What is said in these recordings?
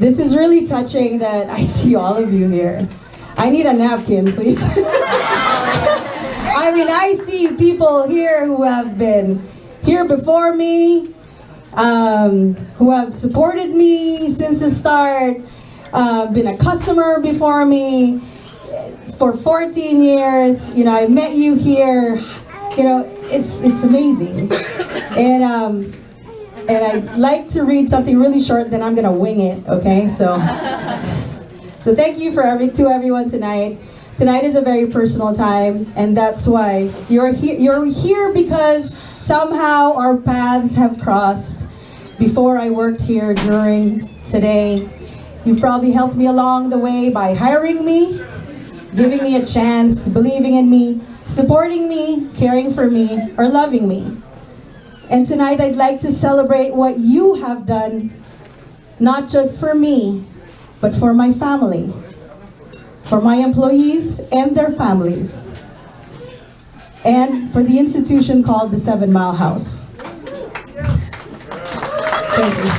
This is really touching that I see all of you here. I need a napkin, please. I mean, I see people here who have been here before me, who have supported me since the start, been a customer before me for 14 years. You know, I met you here. You know, it's amazing. And I'd like to read something really short, then I'm gonna wing it, okay? So thank you to everyone tonight. Tonight is a very personal time, and that's why you're here. You're here because somehow our paths have crossed. Before I worked here, during, today, you've probably helped me along the way by hiring me, giving me a chance, believing in me, supporting me, caring for me, or loving me. And tonight I'd like to celebrate what you have done, not just for me, but for my family, for my employees and their families, and for the institution called the 7 Mile House. Thank you.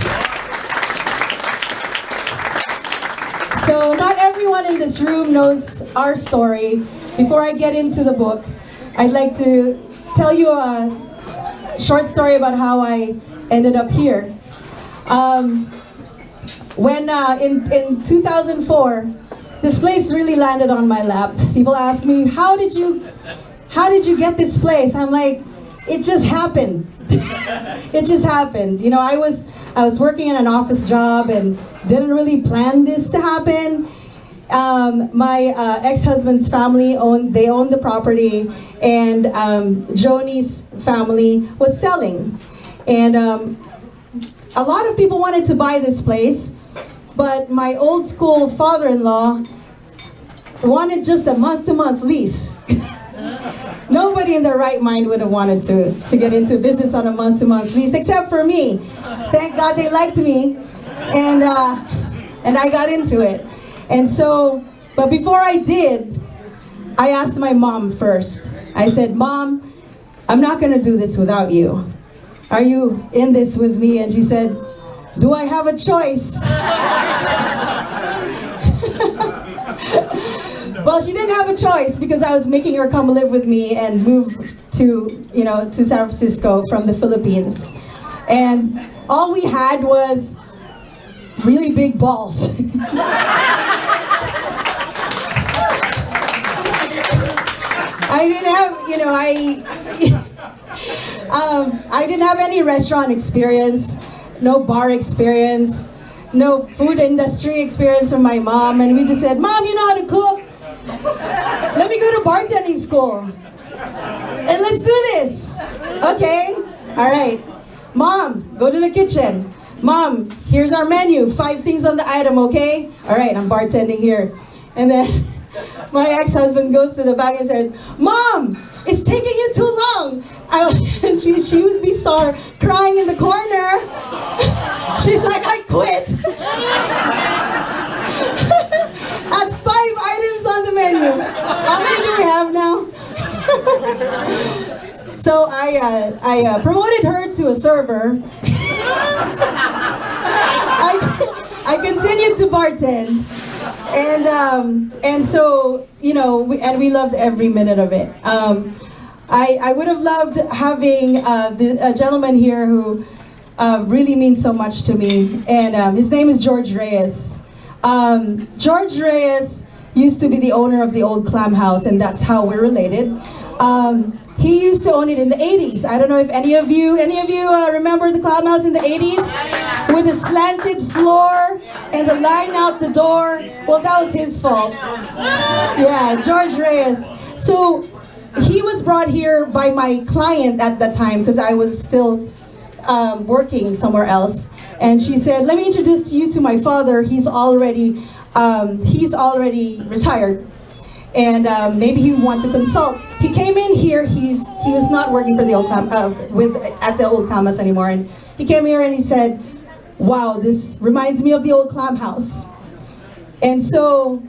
So not everyone in this room knows our story. Before I get into the book, I'd like to tell you a short story about how I ended up here. When in 2004, this place really landed on my lap. People ask me, how did you get this place? I'm like, it just happened. It just happened. You know, I was working in an office job and didn't really plan this to happen. My ex-husband's family owned the property, and Joni's family was selling. And a lot of people wanted to buy this place, but my old school father-in-law wanted just a month-to-month lease. Nobody in their right mind would have wanted to get into business on a month-to-month lease, except for me. Thank God they liked me, and I got into it. And so, but before I did, I asked my mom first. I said, Mom, I'm not gonna do this without you. Are you in this with me? And she said, do I have a choice? Well, she didn't have a choice because I was making her come live with me and move to San Francisco from the Philippines. And all we had was really big balls. I didn't have, I didn't have any restaurant experience, no bar experience, no food industry experience from my mom, and we just said, Mom, you know how to cook? Let me go to bartending school, and let's do this. Okay, all right. Mom, go to the kitchen. Mom, here's our menu, 5 things on the item, okay? All right, I'm bartending here. And then my ex-husband goes to the back and said, Mom, it's taking you too long. And she was bizarre, crying in the corner. She's like, I quit. That's 5 items on the menu. How many do we have now? So I promoted her to a server. I continued to bartend, and so, you know, we loved every minute of it. I would have loved having a gentleman here who really means so much to me, and his name is George Reyes. George Reyes used to be the owner of the old Clam House, and that's how we're related. He used to own it in the 80s. I don't know if any of you remember the Clam House in the 80s? With a slanted floor and the line out the door. Well, that was his fault. Yeah, George Reyes. So he was brought here by my client at that time because I was still working somewhere else. And she said, let me introduce you to my father. He's already retired. And maybe he would want to consult. He came in here. He was not working for the old at the old Clam House anymore. And he came here and he said, "Wow, this reminds me of the old Clam House." And so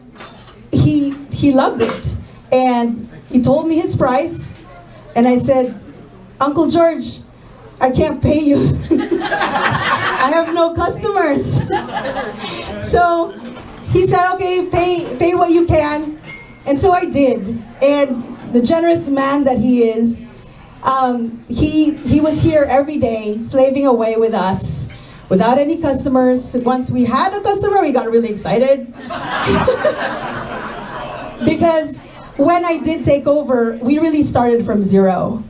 he loved it, and he told me his price. And I said, "Uncle George, I can't pay you. I have no customers." So he said, okay, pay what you can. And so I did. And the generous man that he is, he was here every day, slaving away with us, without any customers. Once we had a customer, we got really excited. Because when I did take over, we really started from zero.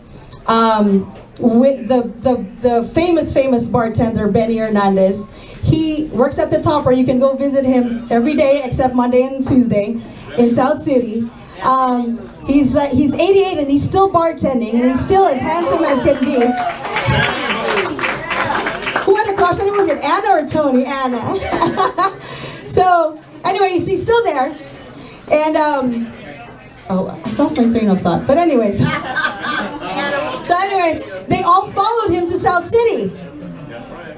With the famous bartender, Benny Hernandez. He works at the top, or you can go visit him every day except Monday and Tuesday in South City. He's 88 and he's still bartending, and he's still as handsome as can be. Who had a crush on him? Was it Anna or Tony? Anna. So, anyways, he's still there. And, oh, I lost my train of thought. But anyways. So anyways, they all followed him to South City.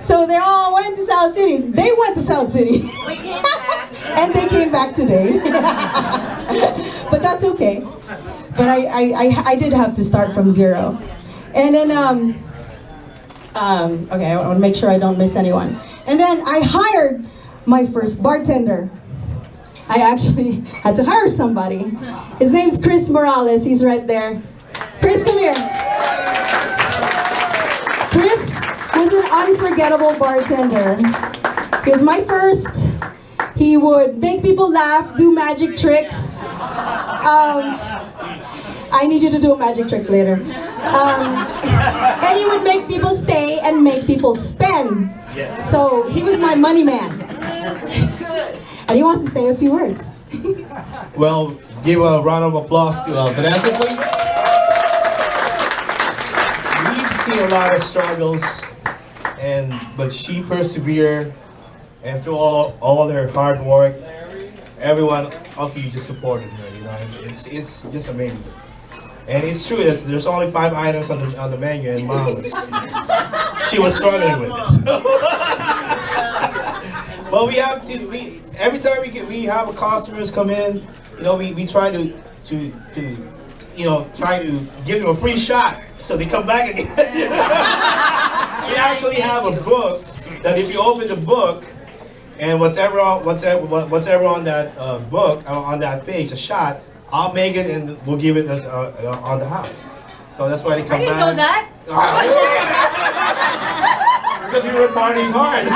So they all went to South City. They went to South City. And they came back today. But that's okay. But I did have to start from zero. And then, okay, I want to make sure I don't miss anyone. And then I hired my first bartender. I actually had to hire somebody. His name's Chris Morales. He's right there. Chris, come here. Chris was an unforgettable bartender. He was my first. He would make people laugh, do magic tricks. I need you to do a magic trick later. And he would make people stay and make people spend. So he was my money man. And he wants to say a few words. Well, give a round of applause to Vanessa, please. We've seen a lot of struggles, but she persevered, and through all her hard work, everyone of you just supported her. You know, it's just amazing. And it's true that there's only 5 items on the menu, and Mom she was struggling with it. Well, we have to. Every time we have customers come in, you know, we try to try to give them a free shot so they come back again. We actually have a book that if you open the book and whatever on that book on that page, a shot, I'll make it and we'll give it on the house. So that's why they come back. I didn't know that. Because we were partying hard.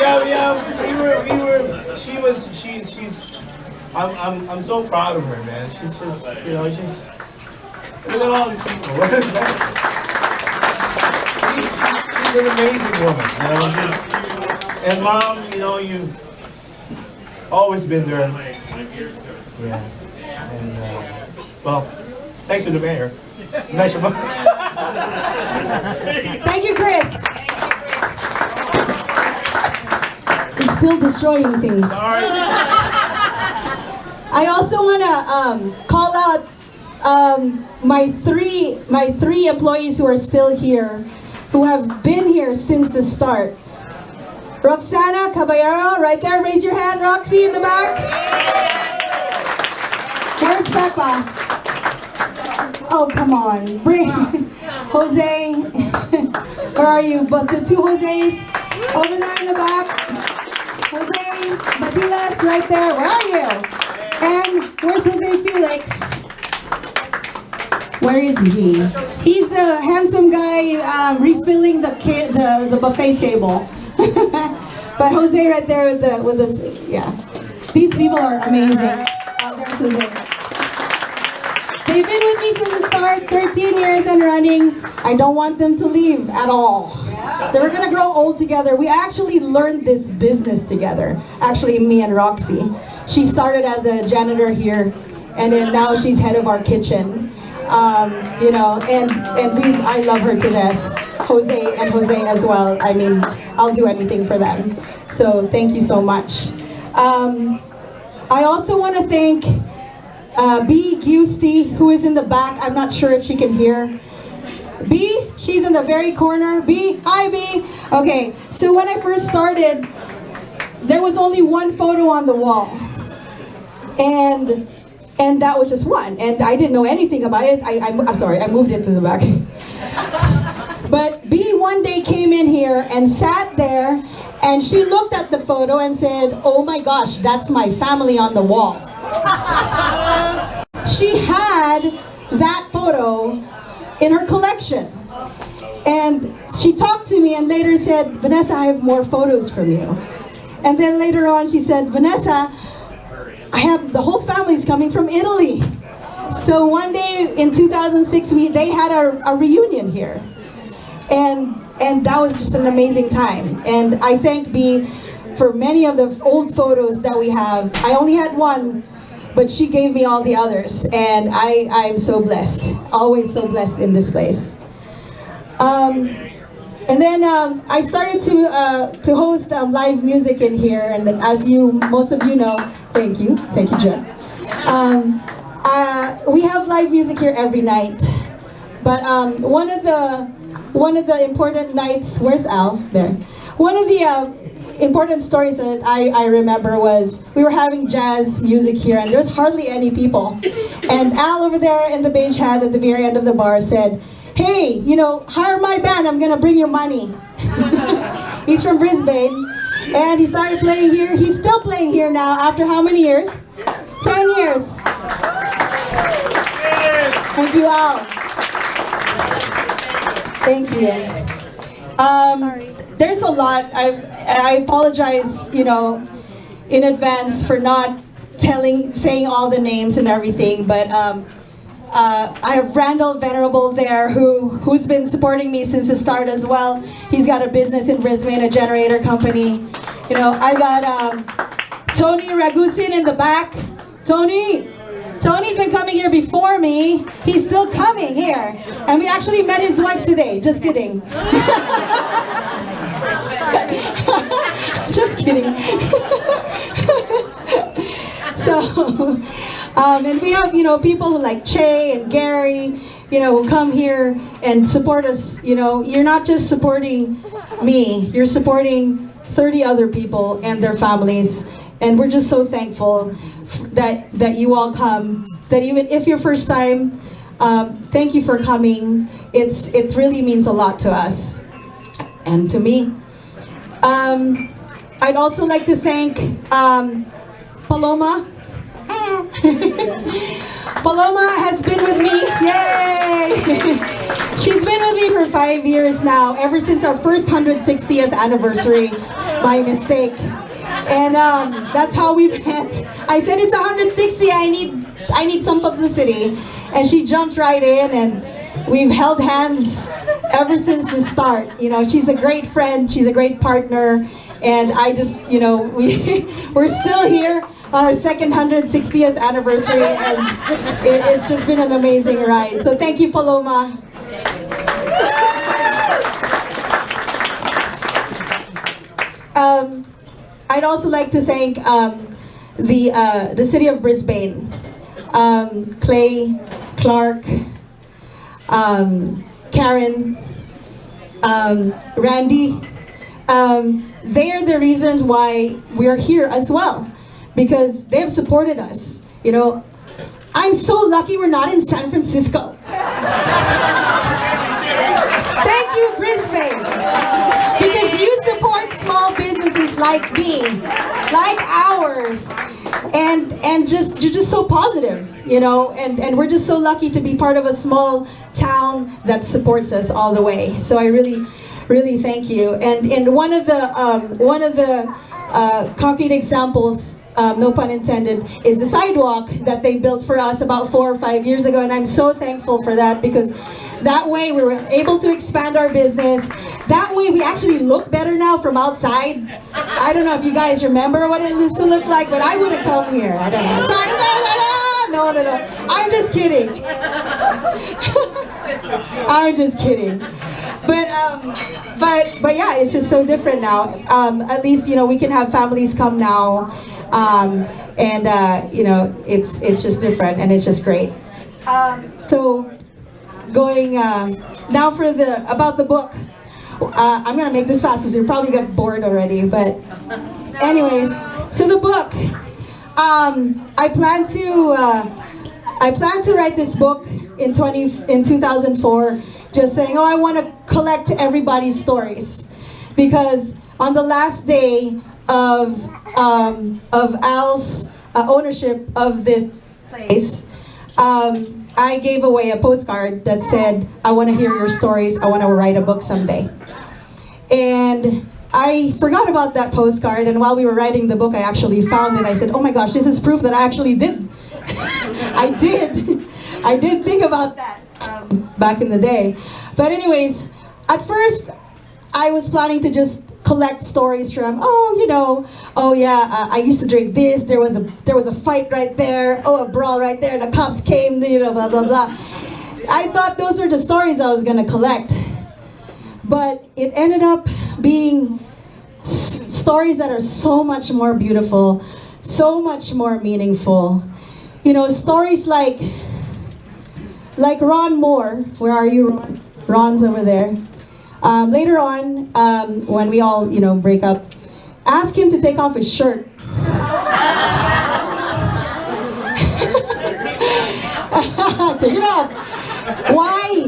Yeah, I'm so proud of her, man. She's just, you know, look at all these people. she's an amazing woman, you know. And Mom, you know, you've always been there. Yeah. And well, thanks to the mayor. Nice your mom. Thank you, Chris. He's still destroying things. Sorry. I also want to call out my three employees who are still here, who have been here since the start. Roxana Caballero, right there. Raise your hand, Roxy, in the back. Where's Peppa? Oh, come on. Bring Jose. Where are you? But the 2 Jose's over there in the back. Jose Batilas, right there. Where are you? And where's Jose Felix? Where is he? He's the handsome guy refilling the buffet table. But Jose right there with this, yeah. These people are amazing. There's Jose. They've been with me since the start, 13 years and running. I don't want them to leave at all. They were gonna grow old together. We actually learned this business together. Actually, me and Roxy. She started as a janitor here, and then now she's head of our kitchen. You know, and I love her to death. Jose as well. I mean, I'll do anything for them. So thank you so much. I also want to thank B. Giusti, who is in the back. I'm not sure if she can hear. B, she's in the very corner. B, hi B. Okay, so when I first started, there was only one photo on the wall. And that was just one. And I didn't know anything about it. I'm sorry, I moved it to the back. But B one day came in here and sat there And she looked at the photo and said, "Oh my gosh, that's my family on the wall." She had that photo in her collection. And she talked to me and later said, "Vanessa, I have more photos from you." And then later on she said, "Vanessa, I have the whole family's coming from Italy." So one day in 2006, they had a reunion here. And that was just an amazing time. And I thank B for many of the old photos that we have. I only had one, but she gave me all the others. And I'm so blessed, always so blessed in this place. And then I started to host live music in here. And as most of you know, thank you, Jeff. We have live music here every night. But one of the important nights, where's Al? There. One of the important stories that I remember was we were having jazz music here and there was hardly any people. And Al over there in the beige hat at the very end of the bar said, "Hey, hire my band, I'm gonna bring you money." He's from Brisbane and he started playing here. He's still playing here now after how many years? 10 years. Thank you, Al. Thank you. There's a lot. I apologize, in advance for not saying all the names and everything. But I have Randall Venerable there, who's been supporting me since the start as well. He's got a business in Brisbane, a generator company. I got Tony Ragusin in the back. Tony's been coming here before me. He's still coming here. And we actually met his wife today. Just kidding. Just kidding. So, and we have, people like Che and Gary, who come here and support us. You're not just supporting me. You're supporting 30 other people and their families. And we're just so thankful that you all come, that even if you're first time, thank you for coming. It really means a lot to us and to me. I'd also like to thank Paloma. Paloma has been with me, yay! She's been with me for 5 years now, ever since our first 160th anniversary by mistake. And that's how we met. I said, "It's 160, I need some publicity." And she jumped right in and we've held hands ever since the start. She's a great friend, she's a great partner, and I just, we're still here on our second 160th anniversary, and it's just been an amazing ride. So thank you, Paloma. I'd also like to thank the city of Brisbane, Clay, Clark, Karen, Randy. They are the reasons why we're here as well, because they have supported us. I'm so lucky we're not in San Francisco. Thank you, Brisbane, because you support small businesses like me, like ours, and you're just so positive, and we're just so lucky to be part of a small town that supports us all the way. So I really thank you. And one of the concrete examples, no pun intended, is the sidewalk that they built for us about 4 or 5 years ago, and I'm so thankful for that, because that way we were able to expand our business. That way we actually look better now from outside. I don't know if you guys remember what it used to look like, but I wouldn't come here. I don't know. Sorry. No. I'm just kidding. I'm just kidding. But yeah, it's just so different now. At least, we can have families come now. It's just different, and it's just great. So going now for about the book. I'm gonna make this fast because you probably got bored already, but anyways, so the book. I plan to write this book in 2004, just saying, I want to collect everybody's stories, because on the last day of Al's ownership of this place, I gave away a postcard that said, I want to hear your stories, I want to write a book someday. And I forgot about that postcard, and while we were writing the book, I actually found it. I said, oh my gosh, this is proof that I actually did. I did think about that back in the day. But anyways, at first, I was planning to just collect stories from, I used to drink this, there was a fight right there, a brawl right there, and the cops came, blah, blah, blah. I thought those were the stories I was gonna collect. But it ended up being stories that are so much more beautiful, so much more meaningful. Stories like Ron Moore. Where are you, Ron? Ron's over there. Later on, when we all, break up, ask him to take off his shirt. Take it off. Why?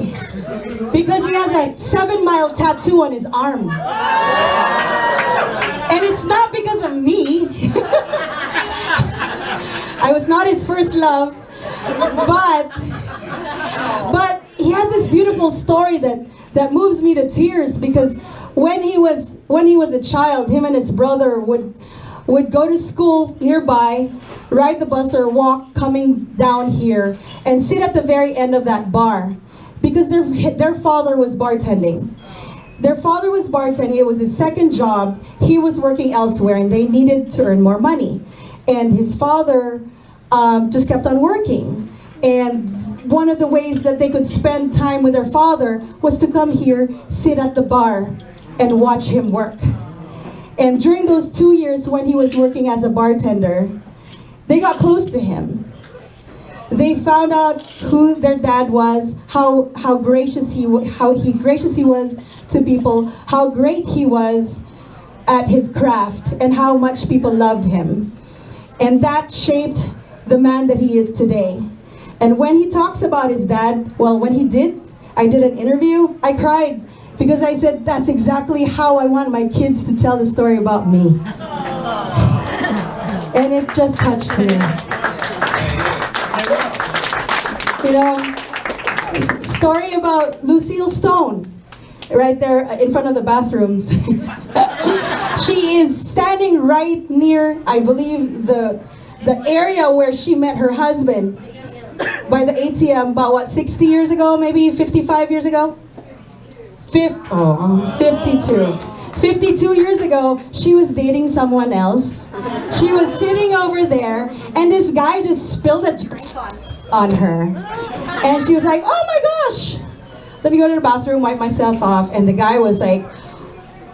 Because he has a 7-mile tattoo on his arm. And it's not because of me. I was not his first love, but he has this beautiful story that moves me to tears, because when he was a child, him and his brother would go to school nearby, ride the bus or walk coming down here, and sit at the very end of that bar, because their father was bartending. Their father was bartending. It was his second job. He was working elsewhere, and they needed to earn more money. And his father just kept on working. And one of the ways that they could spend time with their father was to come here, sit at the bar, and watch him work. And during those 2 years when he was working as a bartender, they got close to him. They found out who their dad was, how gracious he was to people, how great he was at his craft, and how much people loved him. And that shaped the man that he is today. And when he talks about his dad, I did an interview, I cried, because I said, that's exactly how I want my kids to tell the story about me. And it just touched me. Story about Lucille Stone, right there in front of the bathrooms. She is standing right near, I believe, the area where she met her husband, by the ATM, about 60 years ago, maybe 55 years ago? 52. 52 years ago, she was dating someone else. She was sitting over there, and this guy just spilled a drink on her. And she was like, oh my gosh! Let me go to the bathroom, wipe myself off. And the guy was like,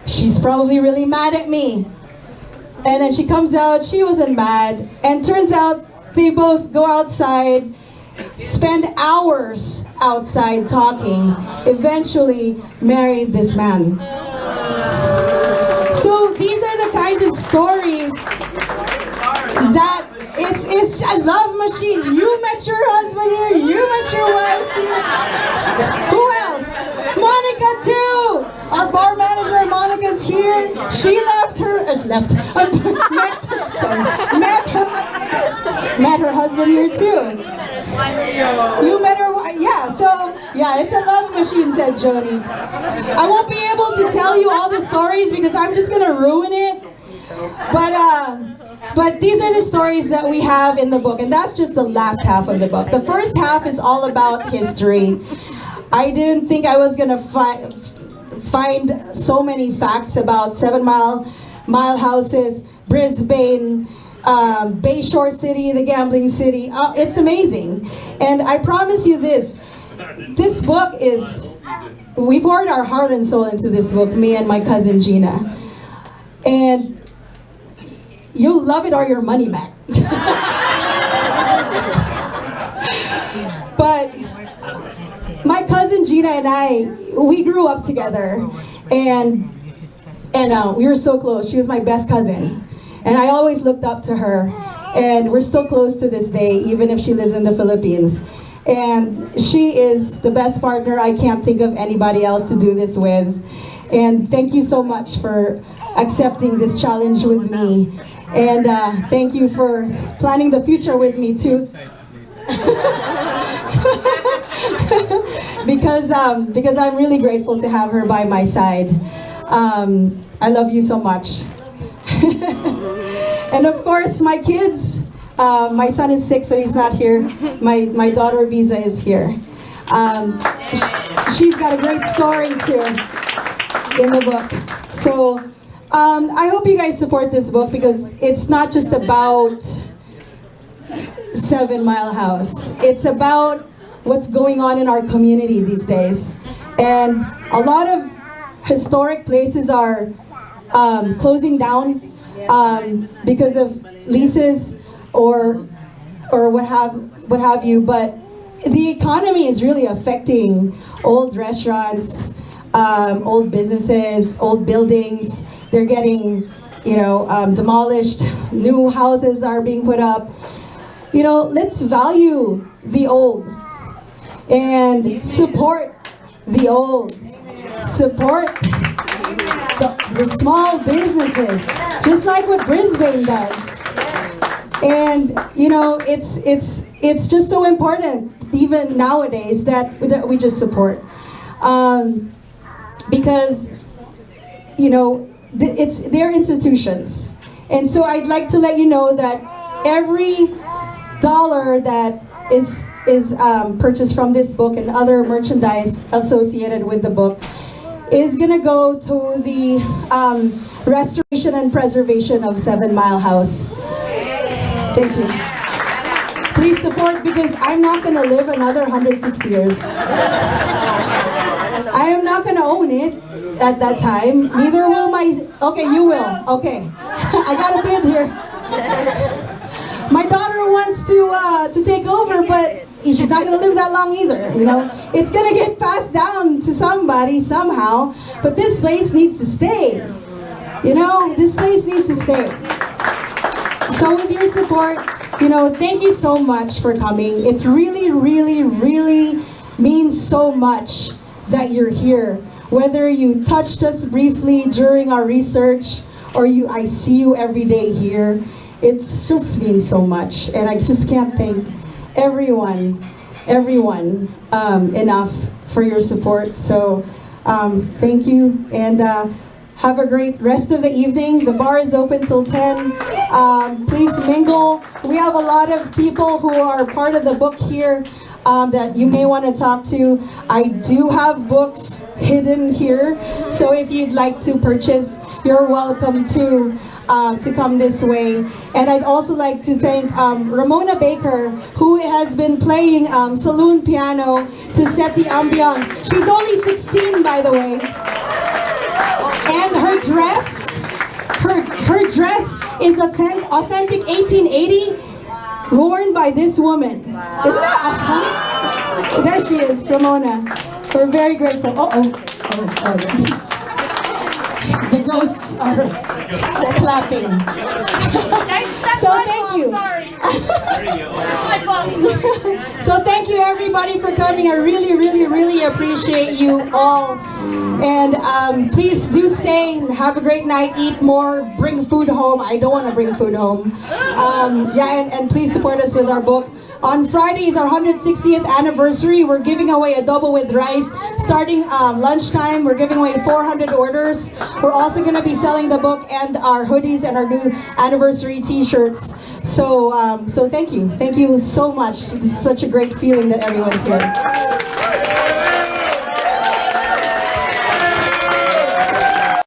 she's probably really mad at me. And then she comes out, she wasn't mad. And turns out they both go outside, spend hours outside talking, eventually married this man. So these are the kinds of stories that it's a love machine. You met your husband here, you met your wife here. Who else? Monica too! Our bar manager, Monica's here. She met her husband here too. You met her, it's a love machine, said Joni. I won't be able to tell you all the stories because I'm just gonna ruin it. But these are the stories that we have in the book, and that's just the last half of the book. The first half is all about history. I didn't think I was gonna find so many facts about 7 Mile houses, Brisbane, Bayshore City, the gambling city. It's amazing. And I promise you this book is, we poured our heart and soul into this book, me and my cousin Gina. And you'll love it or your money back. But my cousin Gina and I, we grew up together, and we were so close. She was my best cousin, and I always looked up to her, and we're still close to this day, even if she lives in the Philippines. And she is the best partner. I can't think of anybody else to do this with. And thank you so much for accepting this challenge with me. And thank you for planning the future with me too. because I'm really grateful to have her by my side. I love you so much. And of course, my kids. My son is 6, so he's not here. My daughter Visa is here. She's got a great story too in the book. So I hope you guys support this book, because it's not just about 7 Mile House. It's about what's going on in our community these days. And a lot of historic places are closing down because of leases or what have you. But the economy is really affecting old restaurants, old businesses, old buildings. They're getting, demolished. New houses are being put up. Let's value the old and support the old. Support the small businesses, just like what Brisbane does. And it's just so important, even nowadays, that we just support, because it's their institutions. And so I'd like to let you know that every dollar that is purchased from this book and other merchandise associated with the book is gonna go to the restoration and preservation of 7 Mile House. Thank you. Please support, because I'm not gonna live another 160 years. I am not gonna own it at that time. Neither will okay, you will. Okay. I got a bid here. My daughter wants to take over, but she's not gonna live that long either, It's gonna get passed down to somebody somehow, but this place needs to stay. This place needs to stay. So with your support, thank you so much for coming. It really, really, really means so much that you're here. Whether you touched us briefly during our research, or I see you every day here, it just means so much. And I just can't thank everyone enough for your support. So thank you, and have a great rest of the evening. The bar is open till 10. Please mingle. We have a lot of people who are part of the book here that you may want to talk to. I do have books hidden here, so if you'd like to purchase, you're welcome to come this way. And I'd also like to thank Ramona Baker, who has been playing saloon piano to set the ambiance. She's only 16, by the way. And her dress is authentic 1880, worn by this woman. Isn't that awesome? There she is, Ramona. We're very grateful. The ghosts are clapping. So thank you. So thank you everybody for coming. I really, really, really appreciate you all. And please do stay and have a great night. Eat more. Bring food home. I don't want to bring food home. And please support us with our book. On Friday is our 160th anniversary. We're giving away a double with rice. Starting lunchtime, we're giving away 400 orders. We're also going to be selling the book and our hoodies and our new anniversary t-shirts. So thank you. Thank you so much. This is such a great feeling that everyone's here.